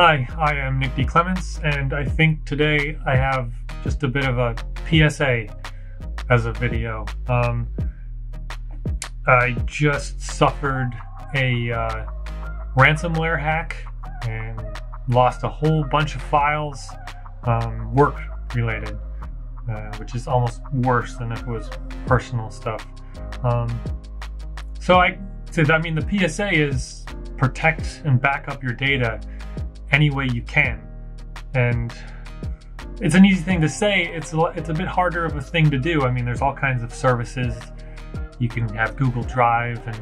Hi, I am Nick D. Clements, and I think today I have just a bit of a PSA as a video. I just suffered a ransomware hack and lost a whole bunch of files, work related, which is almost worse than if it was personal stuff. So the PSA is protect and back up your data any way you can. And it's an easy thing to say, it's a bit harder of a thing to do. I mean, there's all kinds of services. You can have Google Drive and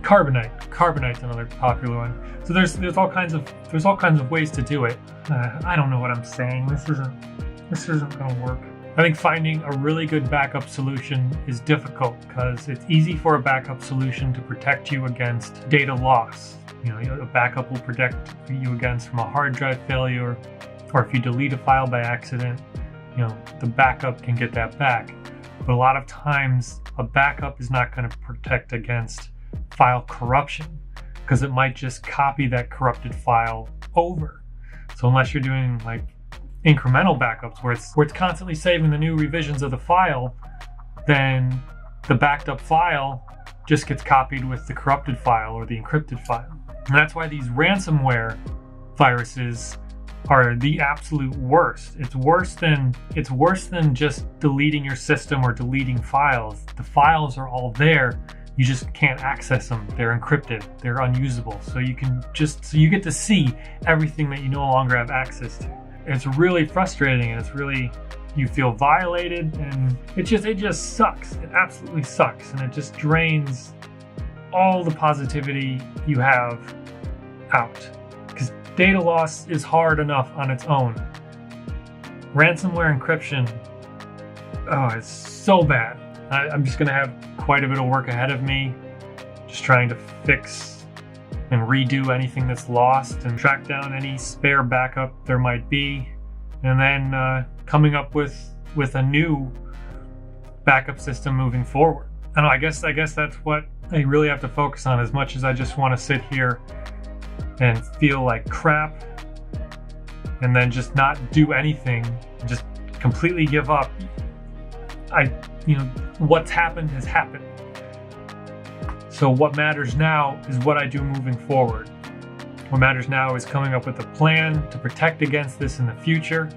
Carbonite's another popular one. So there's all kinds of ways to do it. I don't know what I'm saying. This isn't going to work. I think finding a really good backup solution is difficult because it's easy for a backup solution to protect you against data loss. A backup will protect you against from a hard drive failure, or if you delete a file by accident, the backup can get that back. But a lot of times a backup is not going to protect against file corruption because it might just copy that corrupted file over. So unless you're doing like incremental backups where it's constantly saving the new revisions of the file, then the backed up file just gets copied with the corrupted file or the encrypted file. And that's why these ransomware viruses are the absolute worst. It's worse than just deleting your system or deleting files. The files are all there. You just can't access them. They're encrypted. They're unusable. So you get to see everything that you no longer have access to. It's really frustrating, and you feel violated, and it just sucks. It absolutely sucks, and it just drains all the positivity you have out. Because data loss is hard enough on its own. Ransomware encryption, it's so bad. I'm just gonna have quite a bit of work ahead of me, just trying to fix and redo anything that's lost and track down any spare backup there might be, and then coming up with a new backup system moving forward. I guess that's what I really have to focus on, as much as I just want to sit here and feel like crap and then just not do anything, just completely give up. What's happened has happened. So what matters now is what I do moving forward. What matters now is coming up with a plan to protect against this in the future,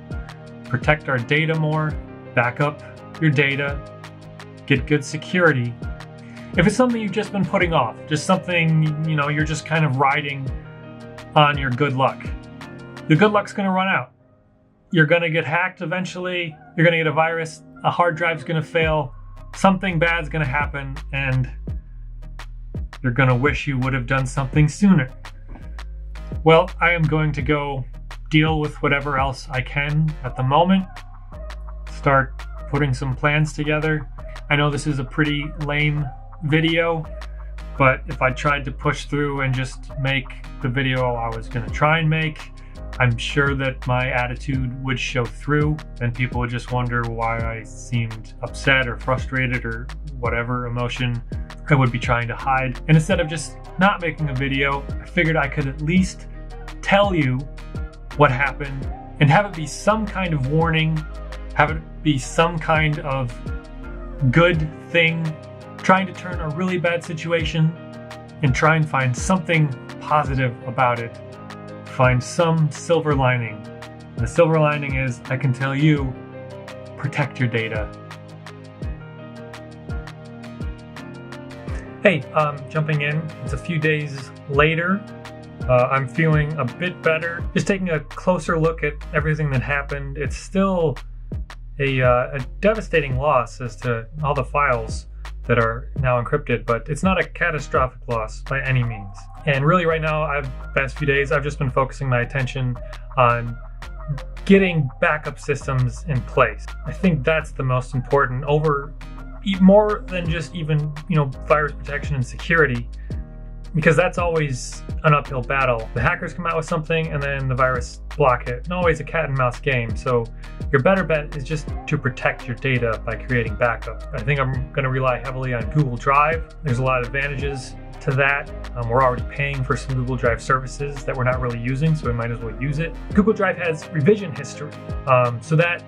protect our data more, back up your data, get good security. If it's something you've just been putting off, just something, you're just kind of riding on your good luck, the good luck's going to run out. You're going to get hacked eventually. You're going to get a virus. A hard drive's going to fail. Something bad's going to happen, and you're going to wish you would have done something sooner. Well, I am going to go deal with whatever else I can at the moment. Start putting some plans together. I know this is a pretty lame video, but if I tried to push through and just make the video I was going to try and make, I'm sure that my attitude would show through, and people would just wonder why I seemed upset or frustrated or whatever emotion I would be trying to hide. And instead of just not making a video, I figured I could at least tell you what happened and have it be some kind of warning, have it be some kind of good thing, trying to turn a really bad situation and try and find something positive about it. Find some silver lining. And the silver lining is I can tell you, protect your data. Hey, jumping in, it's a few days later. I'm feeling a bit better. Just taking a closer look at everything that happened. It's still a devastating loss as to all the files that are now encrypted, but it's not a catastrophic loss by any means. And really right now, past few days, I've just been focusing my attention on getting backup systems in place. I think that's the most important, more than just even, virus protection and security, because that's always an uphill battle. The hackers come out with something and then the virus block it. And always a cat and mouse game. So your better bet is just to protect your data by creating backup. I think I'm going to rely heavily on Google Drive. There's a lot of advantages to that. We're already paying for some Google Drive services that we're not really using, so we might as well use it. Google Drive has revision history, so that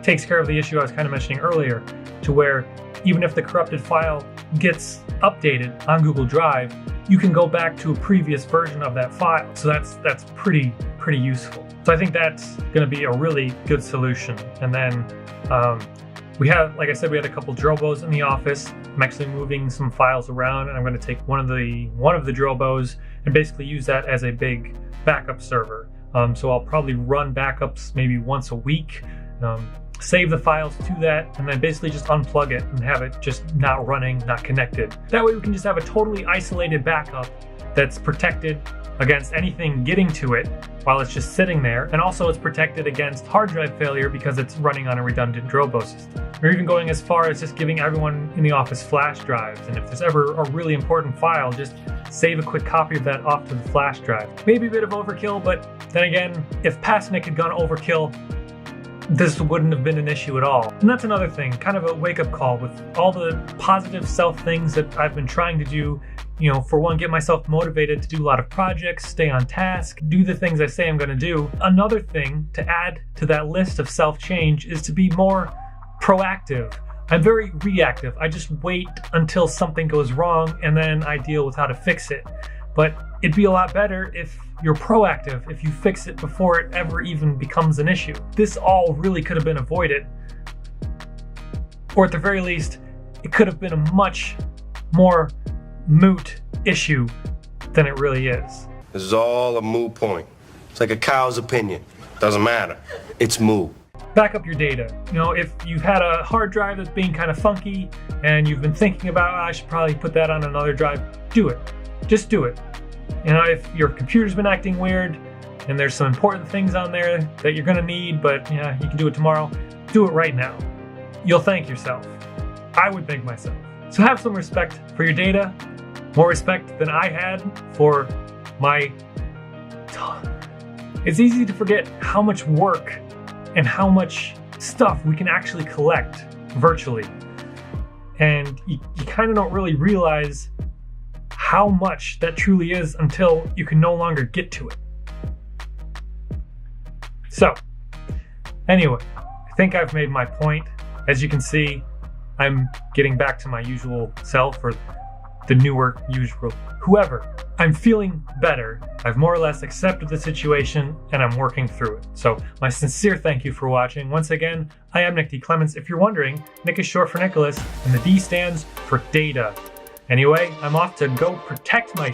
takes care of the issue I was kind of mentioning earlier, to where even if the corrupted file gets updated on Google Drive, you can go back to a previous version of that file. So that's pretty useful. So I think that's going to be a really good solution. And then we have, like I said, we had a couple Drobos in the office. I'm actually moving some files around, and I'm going to take one of the Drobos and basically use that as a big backup server. So I'll probably run backups maybe once a week, save the files to that, and then basically just unplug it and have it just not running, not connected. That way we can just have a totally isolated backup that's protected against anything getting to it while it's just sitting there, and also it's protected against hard drive failure because it's running on a redundant Drobo system. We're even going as far as just giving everyone in the office flash drives, and if there's ever a really important file, just save a quick copy of that off to the flash drive. Maybe a bit of overkill, but then again, if Passnick had gone overkill, this wouldn't have been an issue at all. And that's another thing, kind of a wake-up call with all the positive self things that I've been trying to do. For one, get myself motivated to do a lot of projects, stay on task, do the things I say I'm going to do. Another thing to add to that list of self-change is to be more proactive. I'm very reactive. I just wait until something goes wrong and then I deal with how to fix it. But it'd be a lot better if you're proactive, if you fix it before it ever even becomes an issue. This all really could have been avoided. Or at the very least, it could have been a much more moot issue than it really is. This is all a moot point. It's like a cow's opinion. Doesn't matter. It's moot. Back up your data. If you've had a hard drive that's being kind of funky and you've been thinking about, I should probably put that on another drive, do it. Just do it. If your computer's been acting weird and there's some important things on there that you're going to need, but you can do it tomorrow, do it right now. You'll thank yourself. I would thank myself. So have some respect for your data, more respect than I had for my... It's easy to forget how much work and how much stuff we can actually collect virtually. And you kind of don't really realize how much that truly is until you can no longer get to it. So, anyway, I think I've made my point. As you can see, I'm getting back to my usual self, or the newer usual, whoever. I'm feeling better. I've more or less accepted the situation and I'm working through it. So my sincere thank you for watching. Once again, I am Nick D. Clements. If you're wondering, Nick is short for Nicholas and the D stands for data. Anyway, I'm off to go protect my